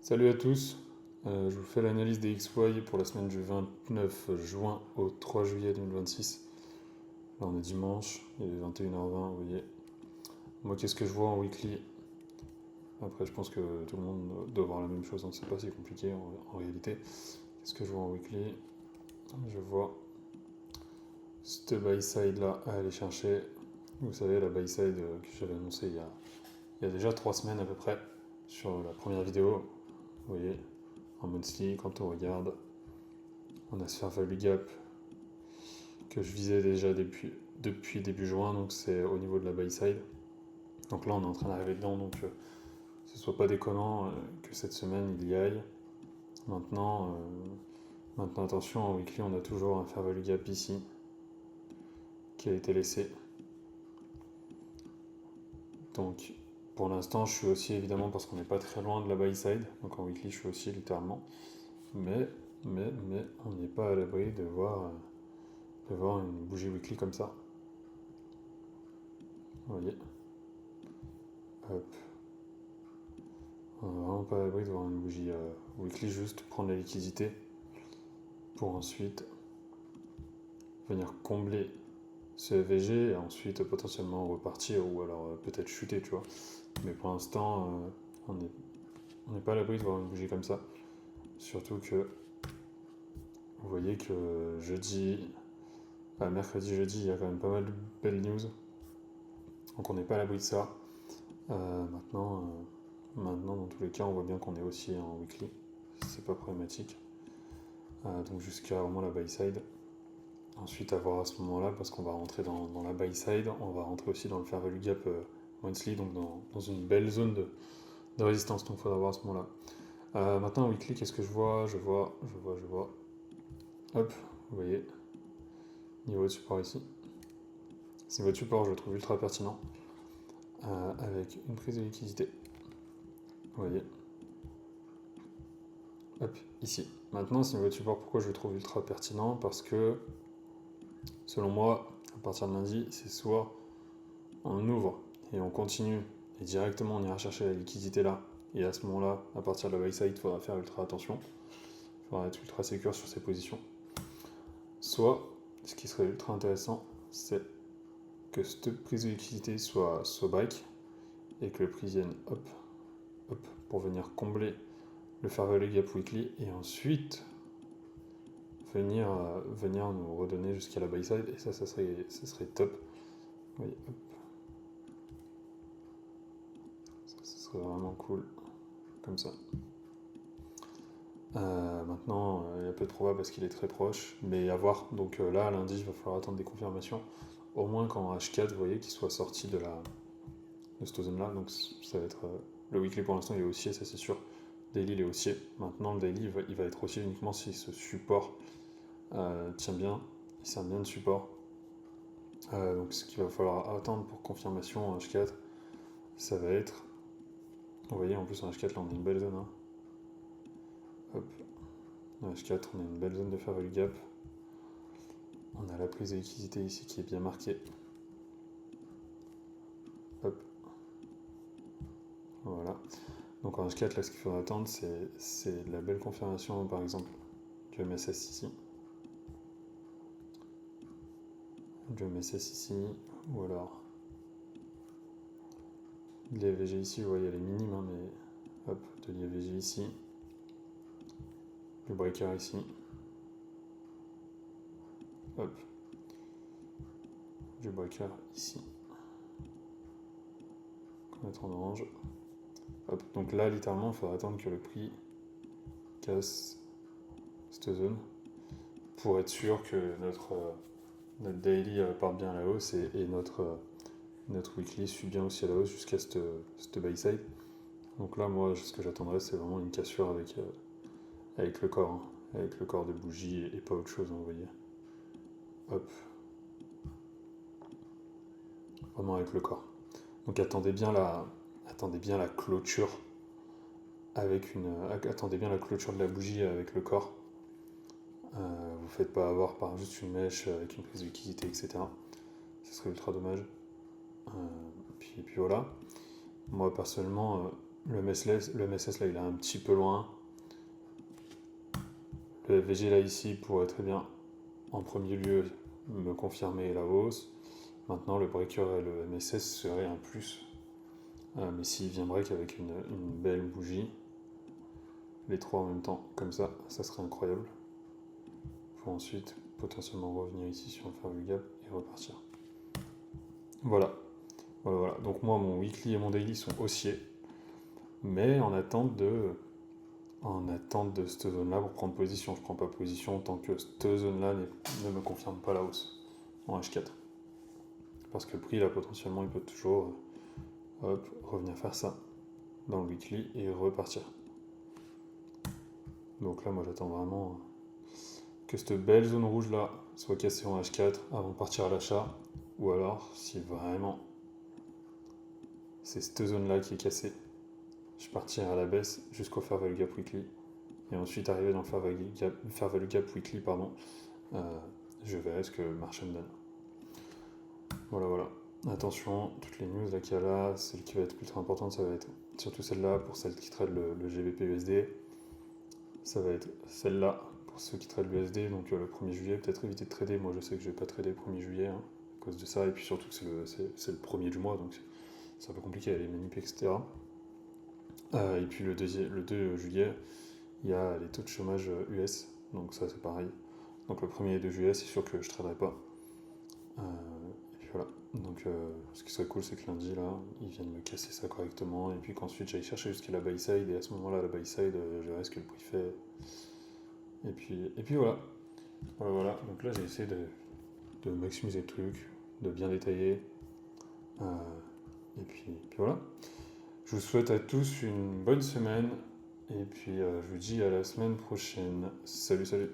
Salut à tous, je vous fais l'analyse des XY pour la semaine du 29 juin au 3 juillet 2026. Là on est dimanche, il est 21h20, vous voyez. Moi qu'est-ce que je vois en weekly? Après je pense que tout le monde doit voir la même chose, donc c'est pas si compliqué en réalité. Qu'est-ce que je vois en weekly? Je vois cette buy side là à aller chercher. Vous savez la buy side que j'avais annoncé il y a déjà 3 semaines à peu près sur la première vidéo. Vous voyez, en monthly, quand on regarde, on a ce fair value gap que je visais déjà depuis début juin, donc c'est au niveau de la buy side. Donc là on est en train d'arriver dedans, donc ce soit pas déconnant que cette semaine il y aille. Maintenant, maintenant attention, en weekly on a toujours un fair value gap ici qui a été laissé. Donc pour l'instant je suis aussi évidemment parce qu'on n'est pas très loin de la buy side, donc en weekly je suis aussi littéralement. Mais on n'est pas à l'abri de voir une bougie weekly comme ça. Vous voyez. Hop. On n'est vraiment pas à l'abri de voir une bougie weekly, juste prendre la liquidité pour ensuite venir combler ce FVG et ensuite potentiellement repartir ou alors peut-être chuter, tu vois. Mais pour l'instant, on n'est pas à l'abri de voir une bougie comme ça. Surtout que vous voyez que mercredi, jeudi, il y a quand même pas mal de belles news. Donc on n'est pas à l'abri de ça. Maintenant, dans tous les cas, on voit bien qu'on est aussi en weekly. C'est pas problématique. Donc jusqu'à vraiment la buy side. Ensuite, à voir à ce moment-là, parce qu'on va rentrer dans la buy side, on va rentrer aussi dans le fair value gap monthly, donc dans une belle zone de résistance. Donc il faudra voir à ce moment-là. Maintenant, en weekly, qu'est-ce que je vois. Hop, vous voyez, niveau de support ici. Ce niveau de support, je le trouve ultra pertinent, avec une prise de liquidité. Vous voyez. Hop, ici. Maintenant, ce niveau de support, pourquoi je le trouve ultra pertinent? Parce que, selon moi, à partir de lundi, c'est soit on ouvre et on continue, et directement on ira chercher la liquidité là, et à ce moment-là, à partir de la buy side, il faudra faire ultra attention, il faudra être ultra sécure sur ses positions. Soit, ce qui serait ultra intéressant, c'est que cette prise de liquidité soit break, et que le prix vienne hop, pour venir combler le fair value gap weekly, et ensuite venir nous redonner jusqu'à la buy side, et ça serait top. Oui, hop. Ça serait vraiment cool, comme ça. Maintenant, il y a peu de probable parce qu'il est très proche, mais à voir. Donc là, lundi, il va falloir attendre des confirmations. Au moins quand H4, vous voyez, qu'il soit sorti de cette zone-là. Donc ça va être le weekly pour l'instant, il est haussier, ça c'est sûr. Daily, il est haussier. Maintenant, le daily, il va être haussier uniquement si ce support tient bien. Il sert bien de support. Donc ce qu'il va falloir attendre pour confirmation en H4, ça va être... Vous voyez, en plus en H4, là, on a une belle zone. Hein. Hop. En H4, on a une belle zone de fair value gap. On a la prise de liquidité ici qui est bien marquée. Hop. Voilà. Donc en H4, là, ce qu'il faudra attendre, c'est la belle confirmation, par exemple, du MSS ici. Du MSS ici, ou alors de l'IFVG ici, vous voyez, elle est minime, hein, mais hop, de l'IFVG ici. Le breaker ici. Hop. Du breaker ici. On va mettre en orange. Hop. Donc là, littéralement, il faudra attendre que le prix casse cette zone pour être sûr que notre daily part bien à la hausse et notre weekly suit bien aussi à la hausse jusqu'à cette buy side. Donc là, moi, ce que j'attendrais, c'est vraiment une cassure avec le corps, hein, avec le corps de bougie et pas autre chose, hein, vous voyez. Hop. Vraiment avec le corps. Donc attendez bien la clôture attendez bien la clôture de la bougie avec le corps. Vous faites pas avoir par juste une mèche avec une prise de liquidité, etc. Ce serait ultra dommage. Puis voilà. Moi personnellement, Le MSS là il est un petit peu loin. Le FVG là ici pourrait très bien en premier lieu me confirmer la hausse. Maintenant le breaker et le MSS seraient un plus. Mais s'il vient break avec une belle bougie, les trois en même temps, comme ça serait incroyable. Pour ensuite potentiellement revenir ici sur un fairway gap et repartir. Voilà. Donc moi mon weekly et mon daily sont haussiers, mais en attente de cette zone-là pour prendre position. Je ne prends pas position tant que cette zone-là ne me confirme pas la hausse en H4. Parce que le prix là potentiellement il peut toujours revenir faire ça dans le weekly et repartir. Donc là moi j'attends vraiment que cette belle zone rouge là soit cassée en H4 avant de partir à l'achat, ou alors si vraiment c'est cette zone là qui est cassée, je partirai à la baisse jusqu'au fair value gap weekly et ensuite arriver dans le fair value gap weekly je verrai ce que le marché me donne. Voilà. Attention, toutes les news là qu'il y a là, celle qui va être ultra importante, ça va être surtout celle-là pour celles qui trade le GBP USD. Ça va être celle-là pour ceux qui tradent l'USD, donc le 1er juillet, peut-être éviter de trader. Moi je sais que je vais pas trader le 1er juillet à cause de ça, et puis surtout que c'est le premier du mois, donc c'est un peu compliqué à les manipuler, etc. Et puis le 2 juillet, il y a les taux de chômage US, donc ça c'est pareil. Donc le 1er et 2 juillet, c'est sûr que je ne traderai pas. Et puis voilà. Donc ce qui serait cool, c'est que lundi, là, ils viennent me casser ça correctement, et puis qu'ensuite j'aille chercher jusqu'à la buy side, et à ce moment-là, la buy side, je verrai ce que le prix fait. Et puis voilà. Voilà. Donc là, j'ai essayé de maximiser le truc, de bien détailler. Et puis voilà. Je vous souhaite à tous une bonne semaine. Et puis je vous dis à la semaine prochaine. Salut.